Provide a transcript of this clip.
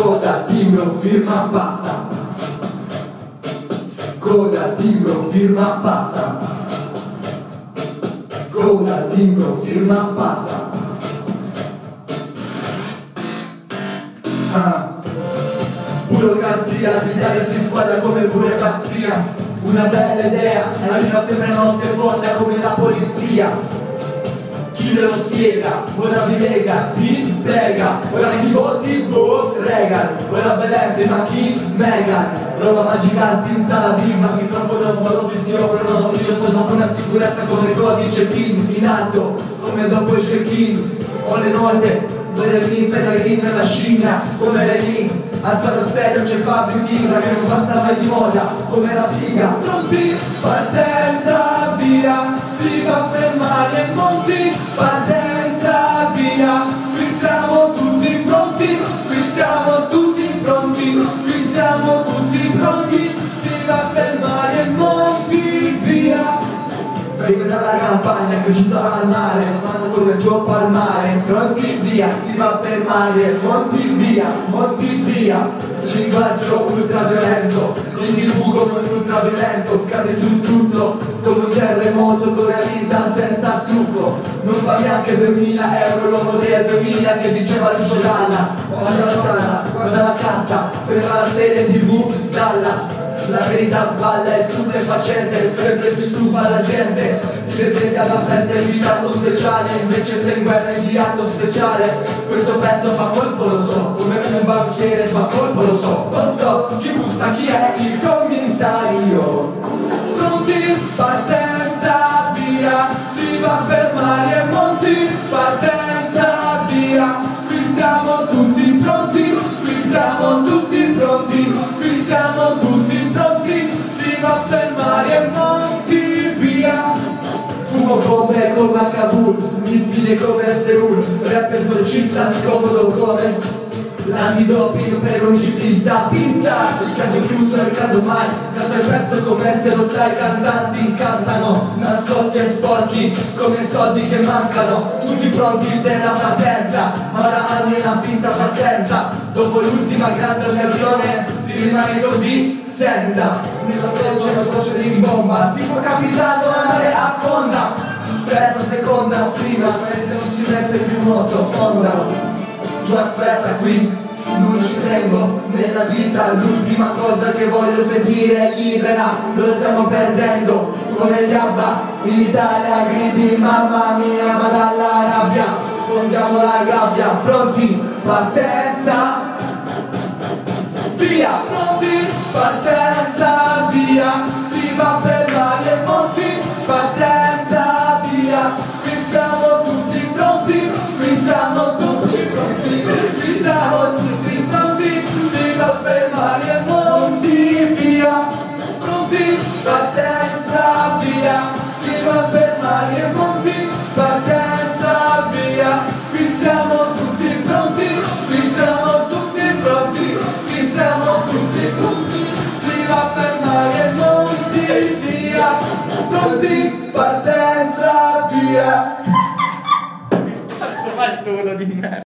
Coda, timbro, firma, passa. Coda, timbro, firma, passa. Coda, timbro, firma, passa. Burocrazia, l'Italia si squadra come pure pazzia. Una bella idea, arriva sempre notte fonda come la polizia. Chi ve lo spiega, ora vi lega, si prega. Ora chi voti, Reagan. Ora Belen, prima chi? Megan. Roba magica senza la firma, microfono, foto, visione, pronto. Io sono una sicurezza come il codice PIN in alto, come dopo il check-in. Ho le note, dove lì per la green per la scimmia, come le lì. Alza lo stereo, c'è Fabri Fibra che non passa mai di moda, come la figa. Pronti? Partenza, via, si va per mare e monti. Partenza, via, qui siamo tutti pronti. Qui siamo tutti pronti. Qui siamo tutti pronti. Si va per mare e monti, via. Vengo dalla campagna, cresciuto al mare, mano con il tuo palmare. Pronti via, si va per mare, monti via. Linguaggio ultraviolento, in TV come un ultraviolento. Cade giù tutto, come un terremoto con la risa senza trucco. Non fa neanche 2000 euro l'uomo del 2000 che diceva Lucio Dalla. Guarda la casta, sembra la serie TV Dallas. La verità sballa, è stupefacente, sempre più stufa la gente. Divertenti alla festa è invitato speciale, invece sei in guerra è inviato speciale. Questo pezzo fa colpo, lo so, come un banchiere fa colpo, lo so. Pronto, chi bussa, chi è il commissario? Pronti, partenza, via, si va per mare e monti. Partenza, via, qui siamo tutti pronti. Qui siamo tutti pronti. Qui siamo tutti pronti. Si va per mare e monti, via. Fumo come a Kabul, missili come Seul, rap esorcista scomodo come l'antidoping per un ciclista. Pista, il caso chiuso è il caso mai. Canta il pezzo come se lo sai, cantanti incantano, nascosti e sporchi come soldi che mancano. Tutti pronti per la partenza, ma ora hanno una finta partenza. Dopo l'ultima grande occasione si rimane così senza. Nella croce di bomba, tipo capitano la mare affonda. Terza, seconda, prima, se non si mette più moto, onda. Tu aspetta qui, non ci tengo nella vita. L'ultima cosa che voglio sentire è libera. Lo stiamo perdendo come gli ABBA. In Italia gridi mamma mia, ma dalla rabbia sfondiamo la gabbia. Pronti, partenza, via. Pronti, partenza, via. Si va per mare e monti. Partenza, via. Qui siamo tutti pronti. Qui siamo tutti pronti. Qui siamo tutti pronti. Si va per mare e monti, via. Pronti, partenza, via. Si va per mare e monti. Partenza, via. Qui siamo tutti pronti. Qui siamo tutti pronti. Qui siamo tutti pronti. Si va per mare e monti, via. Pronti, partenza, via. Questo è quello di me.